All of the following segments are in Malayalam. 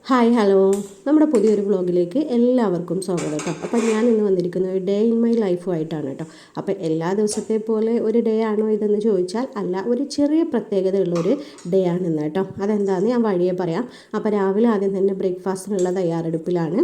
ഹായ് ഹലോ നമ്മുടെ പുതിയൊരു വ്ളോഗിലേക്ക് എല്ലാവർക്കും സ്വാഗതം കേട്ടോ. അപ്പോൾ ഞാൻ ഇന്ന് വന്നിരിക്കുന്നത് ഒരു ഡേ ഇൻ മൈ ലൈഫുമായിട്ടാണ് കേട്ടോ. അപ്പോൾ എല്ലാ ദിവസത്തെ പോലെ ഒരു ഡേ ആണോ ഇതെന്ന് ചോദിച്ചാൽ അല്ല, ഒരു ചെറിയ പ്രത്യേകതയുള്ളൊരു ഡേ ആണ് ഇന്ന് കേട്ടോ. അതെന്താണെന്ന് ഞാൻ വഴിയെ പറയാം. അപ്പോൾ രാവിലെ ആദ്യം തന്നെ ബ്രേക്ക്ഫാസ്റ്റിനുള്ള തയ്യാറെടുപ്പിലാണ്.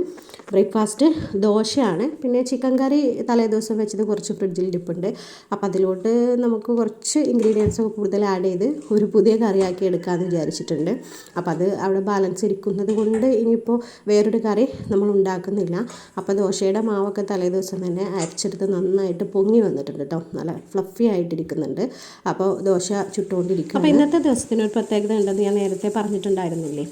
ബ്രേക്ക്ഫാസ്റ്റ് ദോശയാണ്, പിന്നെ ചിക്കൻ കറി തലേദിവസം വെച്ചത് കുറച്ച് ഫ്രിഡ്ജിൽ ഇരിപ്പുണ്ട്. അപ്പോൾ അതിലോട്ട് നമുക്ക് കുറച്ച് ഇൻഗ്രീഡിയൻസ് കൂടുതൽ ആഡ് ചെയ്ത് ഒരു പുതിയ കറിയാക്കി എടുക്കാമെന്ന് വിചാരിച്ചിട്ടുണ്ട്. അപ്പോൾ അത് അവിടെ ബാലൻസ് ഇരിക്കുന്നത് കൊണ്ട് ഇനിയിപ്പോൾ വേറൊരു കറി നമ്മൾ ഉണ്ടാക്കുന്നില്ല. അപ്പോൾ ദോശയുടെ മാവൊക്കെ തലേദിവസം തന്നെ അരച്ചെടുത്ത് നന്നായിട്ട് പൊങ്ങി വന്നിട്ടുണ്ട് കേട്ടോ. നല്ല ഫ്ലഫി ആയിട്ടിരിക്കുന്നുണ്ട്. അപ്പോൾ ദോശ ചുട്ടുകൊണ്ടിരിക്കും. അപ്പോൾ ഇന്നത്തെ ദിവസത്തിനൊരു പ്രത്യേകത ഉണ്ടെന്ന് ഞാൻ നേരത്തെ പറഞ്ഞിട്ടുണ്ടായിരുന്നില്ലേ.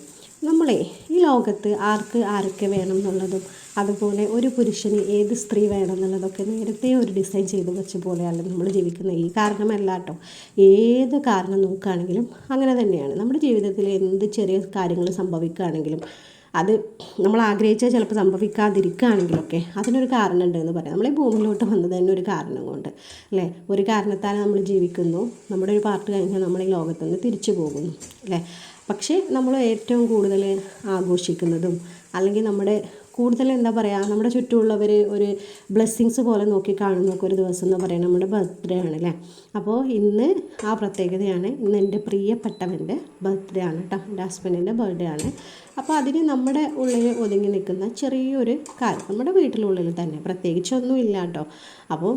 നമ്മളെ ഈ ലോകത്ത് ആർക്ക് ആരൊക്കെ വേണം എന്നുള്ളതും അതുപോലെ ഒരു പുരുഷന് ഏത് സ്ത്രീ വേണം എന്നുള്ളതൊക്കെ നേരത്തെ ഒരു ഡിസൈൻ ചെയ്ത് വെച്ച പോലെയല്ല നമ്മൾ ജീവിക്കുന്നത്. ഈ കാരണമല്ല കേട്ടോ, ഏത് കാരണം നോക്കുകയാണെങ്കിലും അങ്ങനെ തന്നെയാണ്. നമ്മുടെ ജീവിതത്തിൽ എന്ത് ചെറിയ കാര്യങ്ങൾ സംഭവിക്കുകയാണെങ്കിലും അത് നമ്മൾ ആഗ്രഹിച്ചാൽ ചിലപ്പോൾ സംഭവിക്കാതിരിക്കുകയാണെങ്കിലൊക്കെ അതിനൊരു കാരണം ഉണ്ടെന്ന് പറയാം. നമ്മൾ ഈ ഭൂമിയിലോട്ട് വന്നത് തന്നെ ഒരു കാരണം കൊണ്ട് അല്ലേ. ഒരു കാരണത്താൽ നമ്മൾ ജീവിക്കുന്നു, നമ്മുടെ ഒരു പാർട്ട് കഴിഞ്ഞാൽ നമ്മൾ ഈ ലോകത്തുനിന്ന് തിരിച്ചു പോകുന്നു അല്ലേ. പക്ഷേ നമ്മൾ ഏറ്റവും കൂടുതൽ ആഘോഷിക്കുന്നതും അല്ലെങ്കിൽ നമ്മുടെ കൂടുതൽ എന്താ പറയുക, നമ്മുടെ ചുറ്റുമുള്ളവർ ഒരു ബ്ലെസ്സിങ്സ് പോലെ നോക്കി കാണുന്നൊക്കെ ഒരു ദിവസം എന്ന് പറയുന്നത് നമ്മുടെ ബർത്ത്ഡേ ആണല്ലേ. അപ്പോൾ ഇന്ന് ആ പ്രത്യേകതയാണ്. ഇന്ന് എൻ്റെ പ്രിയപ്പെട്ടവൻ്റെ ബർത്ത്ഡേ ആണ് കേട്ടോ, എൻ്റെ ഹസ്ബൻഡിൻ്റെ ബർത്ത്ഡേ ആണ്. അപ്പോൾ അതിന് നമ്മുടെ ഉള്ളിൽ ഒതുങ്ങി നിൽക്കുന്ന ചെറിയൊരു കാര്യം, നമ്മുടെ വീട്ടിലുള്ളിൽ തന്നെ പ്രത്യേകിച്ചൊന്നും ഇല്ല കേട്ടോ. അപ്പോൾ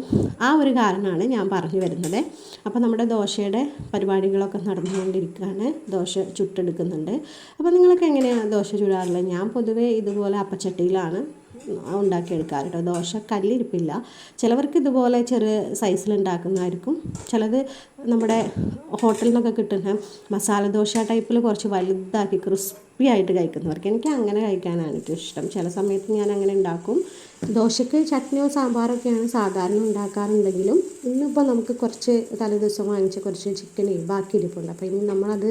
ആ ഒരു കാരണമാണ് ഞാൻ പറഞ്ഞു വരുന്നത്. അപ്പോൾ നമ്മുടെ ദോശയുടെ പരിപാടികളൊക്കെ നടന്നുകൊണ്ടിരിക്കുകയാണ്. ദോശ ചുട്ടെടുക്കുന്നുണ്ട്. അപ്പോൾ നിങ്ങളൊക്കെ എങ്ങനെയാണ് ദോശ ചുടാറുള്ളത്? ഞാൻ പൊതുവേ ഇതുപോലെ അപ്പച്ചട്ടിയിലാണ് ഉണ്ടാക്കിയെടുക്കാറ് കേട്ടോ. ദോശ കല്ലിരിപ്പില്ല. ചിലവർക്ക് ഇതുപോലെ ചെറിയ സൈസിൽ ഉണ്ടാക്കുന്നതായിരിക്കും. ചിലത് നമ്മുടെ ഹോട്ടലിൽ നിന്നൊക്കെ കിട്ടുന്ന മസാല ദോശ ടൈപ്പിൽ കുറച്ച് വലുതാക്കി ക്രിസ്പി ആയിട്ട് കഴിക്കുന്നവർക്ക്, എനിക്ക് അങ്ങനെ കഴിക്കാനാണ് ഏറ്റവും ഇഷ്ടം. ചില സമയത്ത് ഞാൻ അങ്ങനെ ഉണ്ടാക്കും. ദോശയ്ക്ക് ചട്നിയോ സാമ്പാറൊക്കെയാണ് സാധാരണ ഉണ്ടാക്കാറുണ്ടെങ്കിലും ഇന്നിപ്പോൾ നമുക്ക് കുറച്ച് തലേദിവസം വാങ്ങിച്ച കുറച്ച് ചിക്കന് ബാക്കി ഇരിപ്പുണ്ട്. അപ്പോൾ ഇനി നമ്മളത്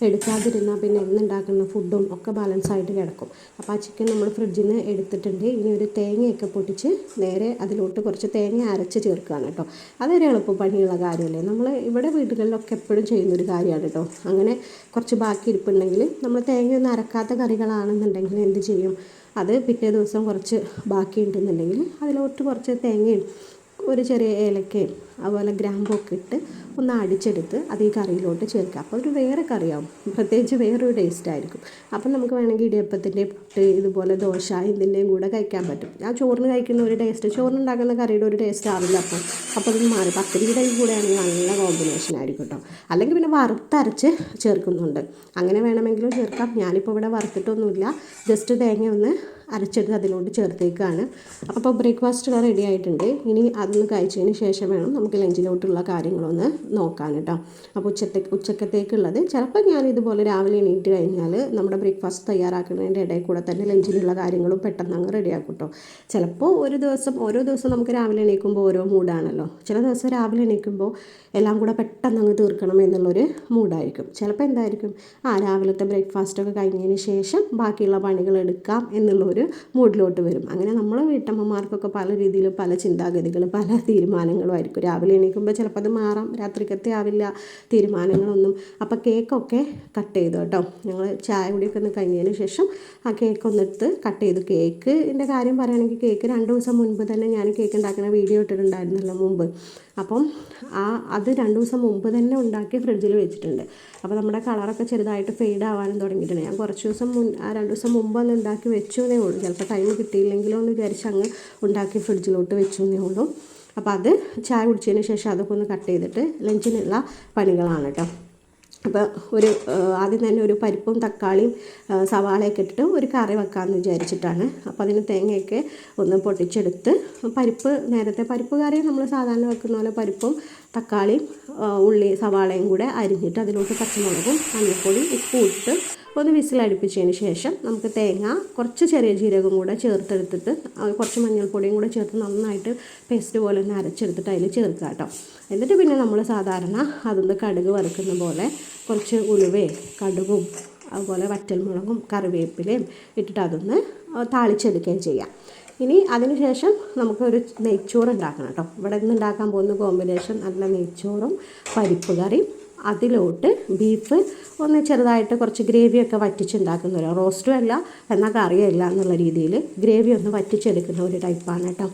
എടുക്കാതിരുന്നാൽ പിന്നെ എന്നുണ്ടാക്കുന്ന ഫുഡും ഒക്കെ ബാലൻസായിട്ട് കിടക്കും. അപ്പോൾ ആ ചിക്കൻ നമ്മൾ ഫ്രിഡ്ജിൽ നിന്ന് എടുത്തിട്ടുണ്ട്. ഇനി ഒരു തേങ്ങയൊക്കെ പൊട്ടിച്ച് നേരെ അതിലോട്ട് കുറച്ച് തേങ്ങ അരച്ച് ചേർക്കുകയാണ് കേട്ടോ. അതൊരു എളുപ്പ പണിയുള്ള കാര്യമല്ലേ. നമ്മൾ ഇവിടെ വീടുകളിലൊക്കെ എപ്പോഴും ചെയ്യുന്നൊരു കാര്യമാണ് കേട്ടോ. അങ്ങനെ കുറച്ച് ബാക്കി ഇരിപ്പുണ്ടെങ്കിൽ നമ്മൾ തേങ്ങയൊന്നും അരക്കാത്ത കറികളാണെന്നുണ്ടെങ്കിൽ എന്ത് ചെയ്യും, അത് പിറ്റേ ദിവസം കുറച്ച് ബാക്കിയുണ്ടെന്നുണ്ടെങ്കിൽ അതിലോട്ട് കുറച്ച് തേങ്ങയും ഒരു ചെറിയ ഏലക്കയും അതുപോലെ ഗ്രാമ്പൊക്കെ ഇട്ട് ഒന്ന് അടിച്ചെടുത്ത് അത് ഈ കറിയിലോട്ട് ചേർക്കുക. അപ്പോൾ ഒരു വേറെ കറിയാവും, പ്രത്യേകിച്ച് വേറൊരു ടേസ്റ്റ് ആയിരിക്കും. അപ്പം നമുക്ക് വേണമെങ്കിൽ ഇടിയപ്പത്തിൻ്റെ പുട്ട് ഇതുപോലെ ദോശ ഇതിൻ്റെയും കൂടെ കഴിക്കാൻ പറ്റും. ആ ചോറിന് കഴിക്കുന്ന ഒരു ടേസ്റ്റ് ചോറിനുണ്ടാക്കുന്ന കറിയുടെ ഒരു ടേസ്റ്റ് ആവില്ല. അപ്പോൾ അത് മാറി പത്തിരിയുടെ കൂടെയാണെങ്കിൽ നല്ല കോമ്പിനേഷൻ ആയിരിക്കും കേട്ടോ. അല്ലെങ്കിൽ പിന്നെ വറുത്തരച്ച് ചേർക്കുന്നുണ്ട്, അങ്ങനെ വേണമെങ്കിലും ചേർക്കാം. ഞാനിപ്പോൾ ഇവിടെ വറുത്തിട്ടൊന്നുമില്ല, ജസ്റ്റ് തേങ്ങ ഒന്ന് അരച്ചെടുത്ത് അതിലോട്ട് ചേർത്തേക്കാണ്. അപ്പോൾ ബ്രേക്ക്ഫാസ്റ്റ് റെഡി ആയിട്ടുണ്ട്. ഇനി അതൊന്ന് കഴിച്ചതിന് ശേഷം വേണം നമുക്ക് ലഞ്ചിലോട്ടുള്ള കാര്യങ്ങളൊന്ന് നോക്കാൻ കേട്ടോ. അപ്പോൾ ഉച്ചക്കത്തേക്കുള്ളത് ചിലപ്പോൾ ഞാൻ ഇതുപോലെ രാവിലെ എണീറ്റ് കഴിഞ്ഞാൽ നമ്മുടെ ബ്രേക്ക്ഫാസ്റ്റ് തയ്യാറാക്കുന്നതിൻ്റെ ഇടയിൽ കൂടെ തന്നെ ലഞ്ചിലുള്ള കാര്യങ്ങളും പെട്ടെന്ന് അങ്ങ് റെഡിയാക്കും കേട്ടോ. ചിലപ്പോൾ ഓരോ ദിവസം നമുക്ക് രാവിലെ എണീക്കുമ്പോൾ ഓരോ മൂഡാണല്ലോ. ചില ദിവസം രാവിലെ എണീക്കുമ്പോൾ എല്ലാം കൂടെ പെട്ടെന്ന് അങ്ങ് തീർക്കണം എന്നുള്ളൊരു മൂഡായിരിക്കും. ചിലപ്പോൾ എന്തായിരിക്കും, രാവിലത്തെ ബ്രേക്ക്ഫാസ്റ്റൊക്കെ കഴിഞ്ഞതിന് ശേഷം ബാക്കിയുള്ള പണികൾ എടുക്കാം എന്നുള്ളൊരു മൂഡിലോട്ട് വരും. അങ്ങനെ നമ്മൾ വീട്ടമ്മമാർക്കൊക്കെ പല രീതിയിൽ പല ചിന്താഗതികൾ പല തീരുമാനങ്ങളും ആയിരിക്കും. രാവിലെ എണീക്കുമ്പോൾ ചിലപ്പോൾ അത് മാറാം, രാത്രിക്കത്തെ ആവില്ല തീരുമാനങ്ങളൊന്നും. അപ്പോൾ കേക്കൊക്കെ കട്ട് ചെയ്തു കേട്ടോ. ഞങ്ങൾ ചായ കുടിയൊക്കെ ഒന്ന് കഴിഞ്ഞതിന് ശേഷം ആ കേക്ക് ഒന്നെടുത്ത് കട്ട് ചെയ്തു. കേക്കിൻ്റെ കാര്യം പറയുകയാണെങ്കിൽ കേക്ക് 2 ദിവസം മുൻപ് തന്നെ ഞാൻ കേക്ക് ഉണ്ടാക്കുന്ന വീഡിയോ ഇട്ടിട്ടുണ്ടായിരുന്നല്ലോ മുമ്പ്. അപ്പം അത് 2 ദിവസം മുമ്പ് തന്നെ ഉണ്ടാക്കി ഫ്രിഡ്ജിൽ വെച്ചിട്ടുണ്ട്. അപ്പോൾ നമ്മുടെ കളറൊക്കെ ചെറുതായിട്ട് ഫെയ്ഡ് ആവാനും തുടങ്ങിയിട്ടുണ്ട്. ഞാൻ കുറച്ച് ദിവസം 2 ദിവസം മുമ്പ് ഒന്ന് ഉണ്ടാക്കി വെച്ചു എന്നേ ഉള്ളൂ. ചിലപ്പോൾ ടൈം കിട്ടിയില്ലെങ്കിലോ എന്ന് വിചാരിച്ച് അങ്ങ് ഉണ്ടാക്കി ഫ്രിഡ്ജിലോട്ട് വെച്ചു എന്നേ ഉള്ളൂ. അപ്പോൾ അത് ചായ കുടിച്ചതിന് ശേഷം അതൊക്കെ ഒന്ന് കട്ട് ചെയ്തിട്ട് ലഞ്ചിനുള്ള പണികളാണ് കേട്ടോ. അപ്പോൾ ആദ്യം തന്നെ ഒരു പരിപ്പും തക്കാളിയും സവാളയൊക്കെ ഇട്ടിട്ട് ഒരു കറി വെക്കാമെന്ന് വിചാരിച്ചിട്ടാണ്. അപ്പോൾ അതിന് തേങ്ങയൊക്കെ ഒന്ന് പൊട്ടിച്ചെടുത്ത് നേരത്തെ പരിപ്പ് കറി നമ്മൾ സാധാരണ വെക്കുന്ന പോലെ പരിപ്പും തക്കാളിയും ഉള്ളി സവാളയും കൂടെ അരിഞ്ഞിട്ട് അതിലോട്ട് പച്ചമുളകും മഞ്ഞൾപ്പൊടി ഉപ്പും ഇട്ട് ഒന്ന് വിസിലടുപ്പിച്ചതിന് ശേഷം നമുക്ക് തേങ്ങ കുറച്ച് ചെറിയ ജീരകം കൂടെ ചേർത്തെടുത്തിട്ട് കുറച്ച് മഞ്ഞൾപ്പൊടിയും കൂടെ ചേർത്ത് നന്നായിട്ട് പേസ്റ്റ് പോലെ ഒന്ന് അരച്ചെടുത്തിട്ട് അതിൽ ചേർക്കുക കേട്ടോ. എന്നിട്ട് പിന്നെ നമ്മൾ സാധാരണ അതൊന്ന് കടുക് വറുക്കുന്ന പോലെ കുറച്ച് ഉലുവയും കടുകും അതുപോലെ വറ്റൽമുളകും കറിവേപ്പിലയും ഇട്ടിട്ട് അതൊന്ന് താളിച്ചെടുക്കുകയും ചെയ്യാം. ഇനി അതിന് ശേഷം നമുക്കൊരു നെയ്ച്ചോറ് ഉണ്ടാക്കണം കേട്ടോ. ഇവിടെ നിന്ന് ഉണ്ടാക്കാൻ പോകുന്ന കോമ്പിനേഷൻ നല്ല നെയ്ച്ചോറും പരിപ്പ് കറിയും അതിലോട്ട് ബീഫ് ഒന്ന് ചെറുതായിട്ട് കുറച്ച് ഗ്രേവിയൊക്കെ വറ്റിച്ചുണ്ടാക്കുന്ന റോസ്റ്റും അല്ല എന്നാൽ കറിയല്ല എന്നുള്ള രീതിയിൽ ഗ്രേവി ഒന്ന് വറ്റിച്ചെടുക്കുന്ന ഒരു ടൈപ്പാണ് കേട്ടോ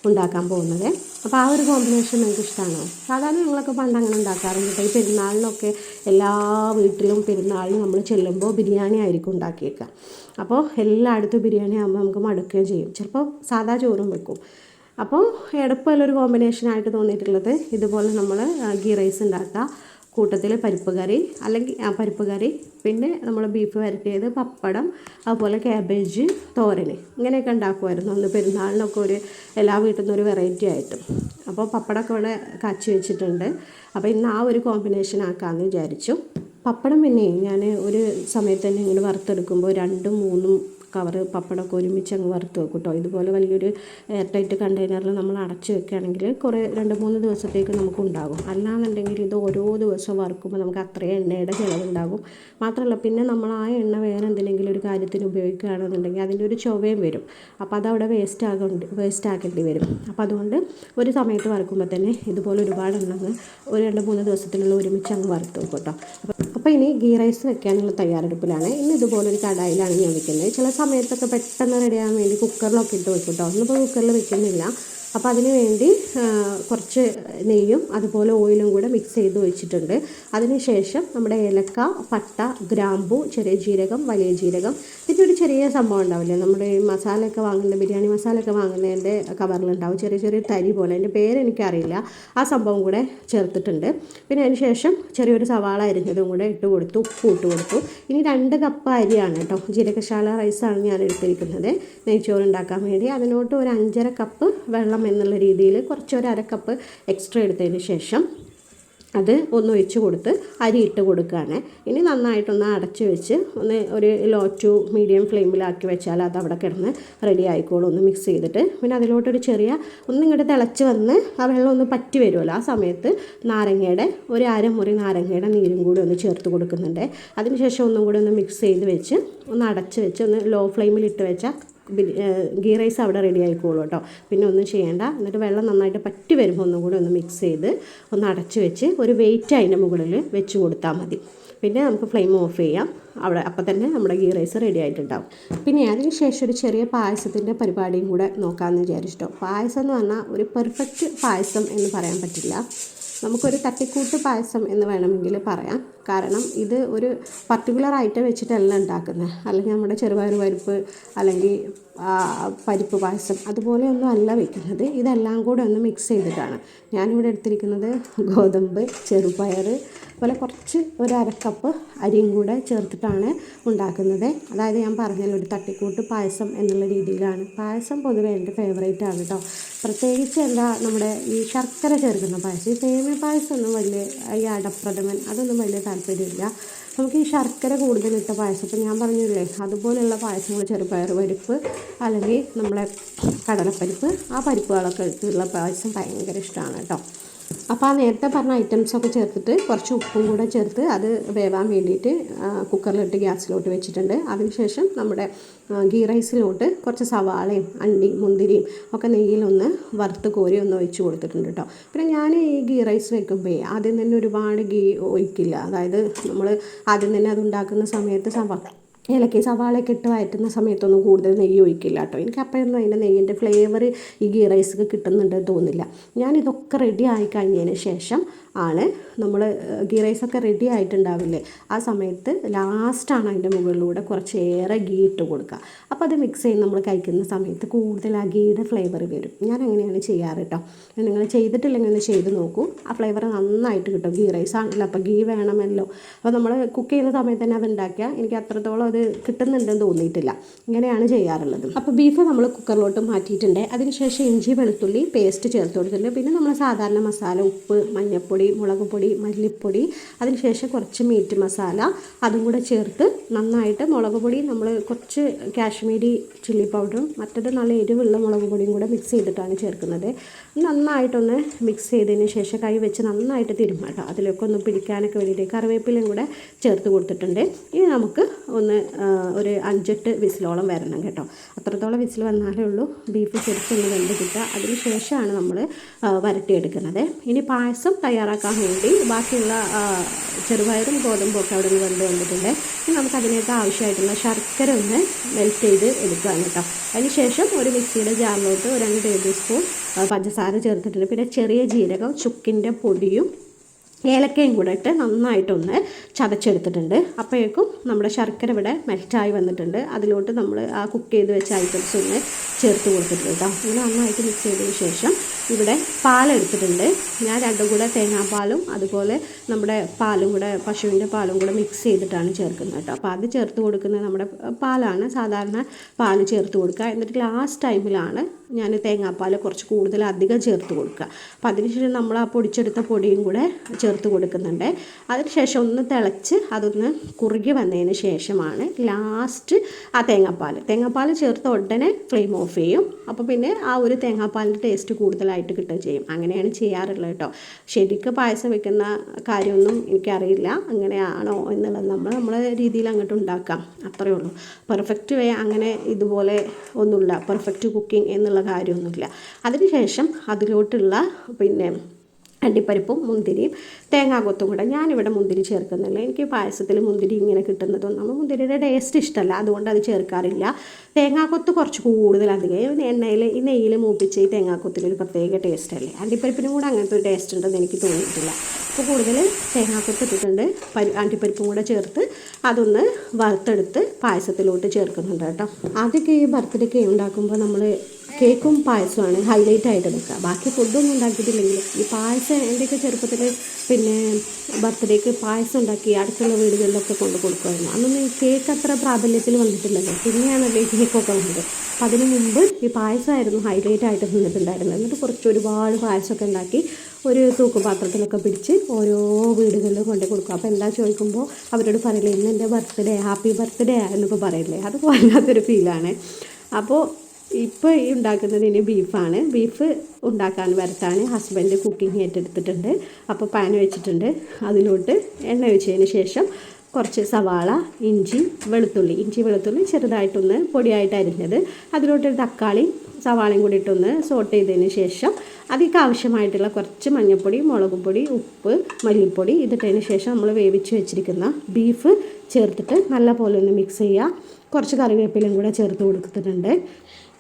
ഉണ്ടാക്കാൻ പോകുന്നത്. അപ്പോൾ ആ ഒരു കോമ്പിനേഷൻ നിങ്ങൾക്ക് ഇഷ്ടമാണോ? സാധാരണ ഞങ്ങളൊക്കെ പണ്ട് അങ്ങനെ ഉണ്ടാക്കാറുണ്ട് കേട്ടോ. ഈ പെരുന്നാളിനൊക്കെ എല്ലാ വീട്ടിലും പെരുന്നാളിന് നമ്മൾ ചെല്ലുമ്പോൾ ബിരിയാണി ആയിരിക്കും ഉണ്ടാക്കിയേക്കുക. അപ്പോൾ എല്ലായിടത്തും ബിരിയാണി ആകുമ്പോൾ നമുക്ക് മടുക്കുകയും ചെയ്യും. ചിലപ്പോൾ സാധാ ചോറും വെക്കും. അപ്പോൾ എളുപ്പമുള്ളൊരു കോമ്പിനേഷനായിട്ട് തോന്നിയിട്ടുള്ളത് ഇതുപോലെ നമ്മൾ ഗീ റൈസ് ഉണ്ടാക്കുക, കൂട്ടത്തിൽ പരിപ്പ് കറി അല്ലെങ്കിൽ പരിപ്പ് കറി, പിന്നെ നമ്മൾ ബീഫ് വരട്ടിയത്, പപ്പടം, അതുപോലെ ക്യാബേജ് തോരൻ, ഇങ്ങനെയൊക്കെ ഉണ്ടാക്കുമായിരുന്നു അന്ന് പെരുന്നാളിനൊക്കെ എല്ലാ വീട്ടിൽ നിന്നും ഒരു വെറൈറ്റി ആയിട്ട്. അപ്പോൾ പപ്പടമൊക്കെ ഇവിടെ കാച്ചി വെച്ചിട്ടുണ്ട്. അപ്പോൾ ഇന്ന് ആ ഒരു കോമ്പിനേഷൻ ആക്കാമെന്ന് വിചാരിച്ചു. പപ്പടം പിന്നെ ഞാൻ ഒരു സമയത്ത് തന്നെ ഇങ്ങനെ വറുത്തെടുക്കുമ്പോൾ 2-3 കവറ് പപ്പടമൊക്കെ ഒരുമിച്ച് അങ്ങ് വറുത്ത് വെക്കും കേട്ടോ. ഇതുപോലെ വലിയൊരു എയർ ടൈറ്റ് കണ്ടെയ്നറിൽ നമ്മൾ അടച്ച് വെക്കുകയാണെങ്കിൽ കുറേ 2-3 ദിവസത്തേക്ക് നമുക്ക് ഉണ്ടാകും. അല്ലാന്നുണ്ടെങ്കിൽ ഇത് ഓരോ ദിവസം വറുക്കുമ്പോൾ നമുക്ക് അത്രയും എണ്ണയുടെ ചിലവുണ്ടാകും. മാത്രമല്ല പിന്നെ നമ്മൾ ആ എണ്ണ വേറെ എന്തിനെങ്കിലും ഒരു കാര്യത്തിന് ഉപയോഗിക്കുകയാണെന്നുണ്ടെങ്കിൽ അതിൻ്റെ ഒരു ചൊവയും വരും. അപ്പോൾ അതവിടെ വേസ്റ്റ് ആക്കേണ്ടി വരും. അപ്പോൾ അതുകൊണ്ട് ഒരു സമയത്ത് വറുക്കുമ്പോൾ തന്നെ ഇതുപോലെ ഒരുപാട് എണ്ണ ഒരു 2-3 ദിവസത്തിനുള്ള ഒരുമിച്ച് അങ്ങ് വറുത്ത് വെക്കും കേട്ടോ. അപ്പോൾ ഇനി ഗീ റൈസ് വെക്കാനുള്ള തയ്യാറെടുപ്പിലാണ്. ഇന്ന് ഇതുപോലൊരു കടായിലാണ് ഞാൻ വെക്കുന്നത്. ചില സമയത്തൊക്കെ പെട്ടെന്ന് റെഡിയാകാൻ വേണ്ടി കുക്കറിലൊക്കെ ഇട്ട് വെക്കും കേട്ടോ. ഇന്നിപ്പോൾ കുക്കറിൽ വെക്കുന്നില്ല. അപ്പോൾ അതിന് വേണ്ടി കുറച്ച് നെയ്യും അതുപോലെ ഓയിലും കൂടെ മിക്സ് ചെയ്ത് വെച്ചിട്ടുണ്ട്. അതിനുശേഷം നമ്മുടെ ഏലക്ക, പട്ട, ഗ്രാമ്പു, ചെറിയ ജീരകം, വലിയ ജീരകം, ഇതിൻ്റെ ഒരു ചെറിയ സംഭവം ഉണ്ടാവില്ലേ, നമ്മുടെ ഈ മസാലയൊക്കെ വാങ്ങുന്ന ബിരിയാണി മസാലയൊക്കെ വാങ്ങുന്നതിൻ്റെ കവറിലുണ്ടാവും ചെറിയ ചെറിയ തരി പോലെ, അതിൻ്റെ പേരെനിക്കറിയില്ല. ആ സംഭവം കൂടെ ചേർത്തിട്ടുണ്ട്. പിന്നെ അതിന് ശേഷം ചെറിയൊരു സവാള അരിഞ്ഞതും കൂടെ ഇട്ട് കൊടുത്തു, ഉപ്പ് ഇട്ട് കൊടുത്തു. ഇനി 2 കപ്പ് അരിയാണ് കേട്ടോ, ജീരകശാല റൈസാണ് ഞാൻ എടുത്തിരിക്കുന്നത് നെയ്ച്ചോറ് ഉണ്ടാക്കാൻ വേണ്ടി. അതിനോട്ട് ഒരു 5.5 കപ്പ് വെള്ളം എന്നുള്ള രീതിയിൽ കുറച്ച് ഒരു 1/2 കപ്പ് എക്സ്ട്രാ എടുത്തതിന് ശേഷം അത് ഒന്ന് ഒഴിച്ച് കൊടുത്ത് അരി ഇട്ട് കൊടുക്കുകയാണ്. ഇനി നന്നായിട്ടൊന്ന് അടച്ച് വെച്ച് ഒരു ലോ ടു മീഡിയം ഫ്ലെയിമിലാക്കി വെച്ചാൽ അത് അവിടെ കിടന്ന് റെഡി ആയിക്കോളും. ഒന്ന് മിക്സ് ചെയ്തിട്ട് പിന്നെ അതിലോട്ടൊരു ഒന്നിങ്ങോട്ട് തിളച്ച് വന്ന് ആ വെള്ളം ഒന്ന് പറ്റി വരുമല്ലോ, ആ സമയത്ത് നാരങ്ങയുടെ ഒരു 1/2 മുറി നാരങ്ങയുടെ നീരും കൂടി ഒന്ന് ചേർത്ത് കൊടുക്കുന്നുണ്ട്. അതിനുശേഷം ഒന്നും കൂടി ഒന്ന് മിക്സ് ചെയ്ത് വെച്ച് ഒന്ന് അടച്ച് വെച്ച് ഒന്ന് ലോ ഫ്ലെയിമിലിട്ട് വെച്ചാൽ ഗീ റൈസ് അവിടെ റെഡി ആയിക്കോളൂ കേട്ടോ. പിന്നെ ഒന്നും ചെയ്യേണ്ട. എന്നിട്ട് വെള്ളം നന്നായിട്ട് പറ്റി വരുമ്പോൾ ഒന്നും കൂടി ഒന്ന് മിക്സ് ചെയ്ത് ഒന്ന് അടച്ച് വെച്ച് ഒരു വെയിറ്റ് അതിൻ്റെ മുകളിൽ വെച്ച് കൊടുത്താൽ മതി. പിന്നെ നമുക്ക് ഫ്ലെയിം ഓഫ് ചെയ്യാം. അപ്പോൾ തന്നെ നമ്മുടെ ഗീ റൈസ് റെഡി ആയിട്ടുണ്ടാവും. പിന്നെ അതിന് ശേഷം ഒരു ചെറിയ പായസത്തിൻ്റെ പരിപാടിയും കൂടെ നോക്കാമെന്ന് വിചാരിച്ചിട്ടോ. പായസം എന്ന് പറഞ്ഞാൽ ഒരു പെർഫെക്റ്റ് പായസം എന്ന് പറയാൻ പറ്റില്ല, നമുക്കൊരു തട്ടിക്കൂട്ട് പായസം എന്ന് വേണമെങ്കിൽ പറയാം. കാരണം ഇത് ഒരു പർട്ടിക്കുലർ ഐറ്റം വെച്ചിട്ടല്ല ഉണ്ടാക്കുന്നത്. അല്ലെങ്കിൽ നമ്മുടെ ചെറുപയർ പരിപ്പ് അല്ലെങ്കിൽ പരിപ്പ് പായസം അതുപോലെയൊന്നും അല്ല വെക്കുന്നത്. ഇതെല്ലാം കൂടെ ഒന്ന് മിക്സ് ചെയ്തിട്ടാണ്. ഞാനിവിടെ എടുത്തിരിക്കുന്നത് ഗോതമ്പ്, ചെറുപയർ, അതുപോലെ കുറച്ച് ഒരു 1/2 കപ്പ് അരിയും കൂടെ ചേർത്തിട്ടാണ് ഉണ്ടാക്കുന്നത്. അതായത് ഞാൻ പറഞ്ഞല്ലോ ഒരു തട്ടിക്കൂട്ട് പായസം എന്നുള്ള രീതിയിലാണ്. പായസം പൊതുവെ എൻ്റെ ഫേവറേറ്റ് ആണ് കേട്ടോ. പ്രത്യേകിച്ച് നമ്മുടെ ഈ ശർക്കര ചേർക്കുന്ന പായസം, ഈ സേമിയ പായസം ഒന്നും വലിയ, ഈ അടപ്രഥമൻ അതൊന്നും വലിയ താല്പര്യമില്ല. നമുക്ക് ഈ ശർക്കര കൂടുതലിട്ട പായസം, ഇപ്പം ഞാൻ പറഞ്ഞില്ലേ അതുപോലെയുള്ള പായസങ്ങൾ, ചെറുപയർ പരിപ്പ് അല്ലെങ്കിൽ നമ്മളെ കടലപ്പരിപ്പ്, ആ പരിപ്പുകളൊക്കെ ഉള്ള പായസം ഭയങ്കര ഇഷ്ടമാണ് കേട്ടോ. അപ്പോൾ ആ നേരത്തെ പറഞ്ഞ ഐറ്റംസൊക്കെ ചേർത്തിട്ട് കുറച്ച് ഉപ്പും കൂടെ ചേർത്ത് അത് വേവാൻ വേണ്ടിയിട്ട് കുക്കറിലിട്ട് ഗ്യാസിലോട്ട് വെച്ചിട്ടുണ്ട്. അതിനുശേഷം നമ്മുടെ ഗീ റൈസിലോട്ട് കുറച്ച് സവാളയും അണ്ടിയും മുന്തിരിയും ഒക്കെ നെയ്യിലൊന്ന് വറുത്ത് കോരി ഒന്ന് ഒഴിച്ച് കൊടുത്തിട്ടുണ്ട് കേട്ടോ. പിന്നെ ഞാൻ ഈ ഗീ റൈസ് വെക്കുമ്പോൾ ആദ്യം തന്നെ ഒരുപാട് ഗീ ഒഴിക്കില്ല. അതായത് നമ്മൾ ആദ്യം തന്നെ അത് ഉണ്ടാക്കുന്ന സമയത്ത് ഏലക്ക സവാളയൊക്കെ ഇട്ട് വഴറ്റുന്ന സമയത്തൊന്നും കൂടുതൽ നെയ്യ് ഒഴിക്കില്ല കേട്ടോ. എനിക്ക് അപ്പോഴൊന്നും അതിൻ്റെ നെയ്യിൻ്റെ ഫ്ലേവർ ഈ ഗീ റൈസ്ക്ക് കിട്ടുന്നുണ്ടെന്ന് തോന്നില്ല. ഞാനിതൊക്കെ റെഡി ആയി കഴിഞ്ഞതിന് ശേഷം ആണ് നമ്മൾ ഗീ റൈസൊക്കെ റെഡി ആയിട്ടുണ്ടാവില്ലേ, ആ സമയത്ത് ലാസ്റ്റാണ് അതിൻ്റെ മുകളിലൂടെ കുറച്ചേറെ ഗീ ഇട്ട് കൊടുക്കുക. അപ്പോൾ അത് മിക്സ് ചെയ്ത് നമ്മൾ കഴിക്കുന്ന സമയത്ത് കൂടുതൽ ആ ഗീയുടെ ഫ്ലേവർ വരും. ഞാൻ അങ്ങനെയാണ് ചെയ്യാറ് കേട്ടോ. നിങ്ങൾ ചെയ്തിട്ടില്ലെങ്കിൽ ഒന്ന് ചെയ്ത് നോക്കൂ, ആ ഫ്ലേവർ നന്നായിട്ട് കിട്ടും. ഗീ റൈസ് ആണല്ലോ, അപ്പോൾ ഗീ വേണമല്ലോ. അപ്പോൾ നമ്മൾ കുക്ക് ചെയ്യുന്ന സമയത്ത് തന്നെ അത് ഉണ്ടാക്കിയാൽ എനിക്ക് അത്രത്തോളം അത് കിട്ടുന്നുണ്ടെന്ന് തോന്നിയിട്ടില്ല. ഇങ്ങനെയാണ് ചെയ്യാറുള്ളത്. അപ്പോൾ ബീഫ് നമ്മൾ കുക്കറിലോട്ട് മാറ്റിയിട്ടുണ്ട്. അതിനുശേഷം ഇഞ്ചി വെളുത്തുള്ളി പേസ്റ്റ് ചേർത്ത് കൊടുത്തിട്ടുണ്ട്. പിന്നെ നമ്മൾ സാധാരണ മസാല, ഉപ്പ്, മഞ്ഞൾപ്പൊടി, മുളക് പൊടി, മല്ലിപ്പൊടി, അതിനുശേഷം കുറച്ച് മീറ്റ് മസാല അതും കൂടെ ചേർത്ത് നന്നായിട്ട്, മുളക് പൊടി നമ്മൾ കുറച്ച് കാശ്മീരി ചില്ലി പൗഡറും മറ്റത് നല്ല എരിവുള്ള മുളക് പൊടിയും കൂടെ മിക്സ് ചെയ്തിട്ടാണ് ചേർക്കുന്നത്. നന്നായിട്ടൊന്ന് മിക്സ് ചെയ്തതിന് ശേഷം കൈ വെച്ച് നന്നായിട്ട് തിരുമ്മാട്ടോ. അതിലൊക്കെ ഒന്ന് പിടിക്കാനൊക്കെ വേണ്ടിയിട്ട് കറിവേപ്പിലയും കൂടെ ചേർത്ത് കൊടുത്തിട്ടുണ്ട്. ഇനി നമുക്ക് ഒന്ന് ഒരു 5-8 വിസിലോളം വരണം കേട്ടോ. അത്രത്തോളം വിസിൽ വന്നാലേ ഉള്ളൂ ബീഫ് ശരിക്കൊന്ന് വെന്ത് കിട്ടുക. അതിന് ശേഷമാണ് നമ്മൾ വരട്ടിയെടുക്കുന്നത്. ഇനി പായസം തയ്യാറാക്കാൻ വേണ്ടി ബാക്കിയുള്ള ചെറുപയറും ഗോതമ്പും ഒക്കെ അവിടെ നിന്ന് വന്നിട്ടുണ്ട്. ഇനി നമുക്ക് അതിനൊക്കെ ആവശ്യമായിട്ടുള്ള ശർക്കര ഒന്ന് മെൽറ്റ് ചെയ്ത് എടുക്കുകയാണ് കേട്ടോ. അതിന് ശേഷം ഒരു മിക്സിയുടെ ജാറിലോട്ട് 2 ടേബിൾ സ്പൂൺ പഞ്ചസാര ചേർത്തിട്ടുണ്ട്. പിന്നെ ചെറിയ ജീരകം, ചുക്കിൻ്റെ പൊടിയും ഏലക്കയും കൂടെ ഇട്ട് നന്നായിട്ടൊന്ന് ചതച്ചെടുത്തിട്ടുണ്ട്. അപ്പോഴേക്കും നമ്മുടെ ശർക്കര ഇവിടെ മെൽറ്റായി വന്നിട്ടുണ്ട്. അതിലോട്ട് നമ്മൾ ആ കുക്ക് ചെയ്ത് വെച്ച ഐറ്റംസ് ഒന്ന് ചേർത്ത് കൊടുത്തിട്ടുണ്ട് കേട്ടോ. അങ്ങനെ നന്നായിട്ട് മിക്സ് ചെയ്തതിന് ശേഷം ഇവിടെ പാലെടുത്തിട്ടുണ്ട്. ഞാൻ 2 കൂടെ തേങ്ങാപ്പാലും അതുപോലെ നമ്മുടെ പാലും കൂടെ, പശുവിൻ്റെ പാലും കൂടെ മിക്സ് ചെയ്തിട്ടാണ് ചേർക്കുന്നത് കേട്ടോ. അപ്പോൾ അത് ചേർത്ത് കൊടുക്കുന്നത് നമ്മുടെ പാലാണ്. സാധാരണ പാൽ ചേർത്ത് കൊടുക്കുക. എന്നിട്ട് ലാസ്റ്റ് ടൈമിലാണ് ഞാൻ തേങ്ങാപ്പാൽ കുറച്ച് കൂടുതൽ അധികം ചേർത്ത് കൊടുക്കുക. അപ്പോൾ അതിനുശേഷം നമ്മൾ ആ പൊടിച്ചെടുത്ത പൊടിയും കൂടെ ചേർത്ത് കൊടുക്കുന്നുണ്ട്. അതിനുശേഷം ഒന്ന് തിളച്ച് അതൊന്ന് കുറുകി വന്നതിന് ശേഷമാണ് ലാസ്റ്റ് ആ തേങ്ങാപ്പാൽ ചേർത്ത ഉടനെ ഫ്ലെയിം ഓഫ് ചെയ്യും. അപ്പോൾ പിന്നെ ആ ഒരു തേങ്ങാപ്പാലിൻ്റെ ടേസ്റ്റ് കൂടുതലായിട്ട് കിട്ടുകയും ചെയ്യും. അങ്ങനെയാണ് ചെയ്യാറുള്ളത് കേട്ടോ. ശരിക്കും പായസം വെക്കുന്ന കാര്യമൊന്നും എനിക്കറിയില്ല, അങ്ങനെയാണോ എന്നുള്ളത് നമ്മളെ രീതിയിൽ അങ്ങോട്ട് ഉണ്ടാക്കാം, അത്രയേ ഉള്ളൂ. പെർഫെക്റ്റ് വേ അങ്ങനെ ഇതുപോലെ ഒന്നുമില്ല, പെർഫെക്റ്റ് കുക്കിംഗ് എന്നുള്ള കാര്യമൊന്നുമില്ല. അതിനുശേഷം അതിലോട്ടുള്ള പിന്നെ അണ്ടിപ്പരിപ്പും മുന്തിരിയും തേങ്ങാക്കൊത്തും കൂടെ, ഞാനിവിടെ മുന്തിരി ചേർക്കുന്നില്ല. എനിക്ക് പായസത്തിൽ മുന്തിരി ഇങ്ങനെ കിട്ടുന്നതൊന്നും നമ്മൾ മുന്തിരിയുടെ ടേസ്റ്റ് ഇഷ്ടമല്ല, അതുകൊണ്ട് അത് ചേർക്കാറില്ല. തേങ്ങാക്കൊത്ത് കുറച്ച് കൂടുതൽ അധികം ഈ നെയ്യിൽ മൂപ്പിച്ച് ഈ തേങ്ങാക്കൊത്തിനൊരു പ്രത്യേക ടേസ്റ്റ് അല്ലേ. അണ്ടിപ്പരിപ്പിനും കൂടെ അങ്ങനത്തെ ഒരു ടേസ്റ്റ് ഉണ്ടെന്ന് എനിക്ക് തോന്നിയിട്ടില്ല. അപ്പോൾ കൂടുതൽ തേങ്ങാക്കൊത്ത് ഇട്ടിട്ടുണ്ട്. അണ്ടിപ്പരിപ്പും കൂടെ ചേർത്ത് അതൊന്ന് വറുത്തെടുത്ത് പായസത്തിലോട്ട് ചേർക്കുന്നുണ്ട് കേട്ടോ. ആദ്യമൊക്കെ ഈ ബർത്ത്ഡേക്ക് ഉണ്ടാക്കുമ്പോൾ നമ്മൾ കേക്കും പായസമാണ് ഹൈലൈറ്റ് ആയിട്ട് നിൽക്കുക. ബാക്കി ഫുഡൊന്നും ഉണ്ടാക്കിയിട്ടില്ലെങ്കിൽ ഈ പായസം എൻ്റെയൊക്കെ ചെറുപ്പത്തിൽ പിന്നെ ബർത്ത്ഡേക്ക് പായസം ഉണ്ടാക്കി അടുത്തുള്ള വീടുകളിലൊക്കെ കൊണ്ട് കൊടുക്കുമായിരുന്നു. അന്നൊന്നും ഈ കേക്ക് അത്ര പ്രാബല്യത്തിൽ വന്നിട്ടില്ലല്ലോ, പിന്നെയാണല്ലോ ഈ കേക്കൊക്കെ വന്നത്. അപ്പോൾ അതിന് മുമ്പ് ഈ പായസമായിരുന്നു ഹൈലൈറ്റ് ആയിട്ട് നിന്നിട്ടുണ്ടായിരുന്നത്. എന്നിട്ട് ഒരുപാട് പായസമൊക്കെ ഉണ്ടാക്കി ഒരു തൂക്കുപാത്രത്തിലൊക്കെ പിടിച്ച് ഓരോ വീടുകളിലും കൊണ്ടു കൊടുക്കും. അപ്പോൾ എന്താ ചോദിക്കുമ്പോൾ അവരോട് പറയില്ലേ, ഇന്ന് എൻ്റെ ബർത്ത്ഡേ, ഹാപ്പി ബർത്ത്ഡേ എന്നൊക്കെ പറയില്ലേ, അത് വല്ലാത്തൊരു ഫീലാണ്. അപ്പോൾ ഇപ്പോൾ ഈ ഉണ്ടാക്കുന്നത് ഇനി ബീഫാണ്. ബീഫ് വരട്ടാൻ ഹസ്ബൻഡ് കുക്കിംഗ് ഏറ്റെടുത്തിട്ടുണ്ട്. അപ്പോൾ പാൻ വെച്ചിട്ടുണ്ട്. അതിലോട്ട് എണ്ണ ഒഴിച്ചതിന് ശേഷം കുറച്ച് സവാള, ഇഞ്ചി വെളുത്തുള്ളി ചെറുതായിട്ടൊന്ന് പൊടിയായിട്ട് അരിഞ്ഞത്, അതിലോട്ടൊരു തക്കാളി സവാളയും കൂടി ഇട്ടൊന്ന് സോട്ട് ചെയ്തതിന് ശേഷം അതിലേക്ക് ആവശ്യമായിട്ടുള്ള കുറച്ച് മഞ്ഞൾപ്പൊടി, മുളക് പൊടി, ഉപ്പ്, മല്ലിപ്പൊടി ഇതിട്ടതിന് ശേഷം നമ്മൾ വേവിച്ച് വെച്ചിരിക്കുന്ന ബീഫ് ചേർത്തിട്ട് നല്ല പോലെ ഒന്ന് മിക്സ് ചെയ്യുക. കുറച്ച് കറിവേപ്പിലയും കൂടെ ചേർത്ത് കൊടുത്തിട്ടുണ്ട്.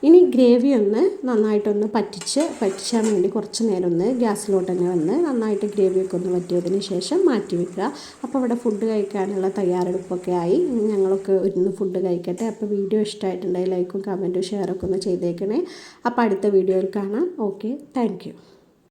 ഇനി ഗ്രേവി ഒന്ന് നന്നായിട്ടൊന്ന് പറ്റിച്ചാൻ വേണ്ടി കുറച്ച് നേരം ഒന്ന് ഗ്യാസിലോട്ട് തന്നെ വന്ന് നന്നായിട്ട് ഗ്രേവിയൊക്കെ ഒന്ന് വറ്റിയതിന് ശേഷം മാറ്റി വെക്കുക. അപ്പോൾ ഇവിടെ ഫുഡ് കഴിക്കാനുള്ള തയ്യാറെടുപ്പൊക്കെ ആയി. ഞങ്ങളൊക്കെ ഇരുന്ന് ഫുഡ് കഴിക്കട്ടെ. അപ്പോൾ വീഡിയോ ഇഷ്ടമായിട്ടുണ്ടെങ്കിൽ ലൈക്കും കമൻറ്റും ഷെയറൊക്കെ ഒന്ന് ചെയ്തേക്കണേ. അപ്പോൾ അടുത്ത വീഡിയോയിൽ കാണാം. Okay, thank you.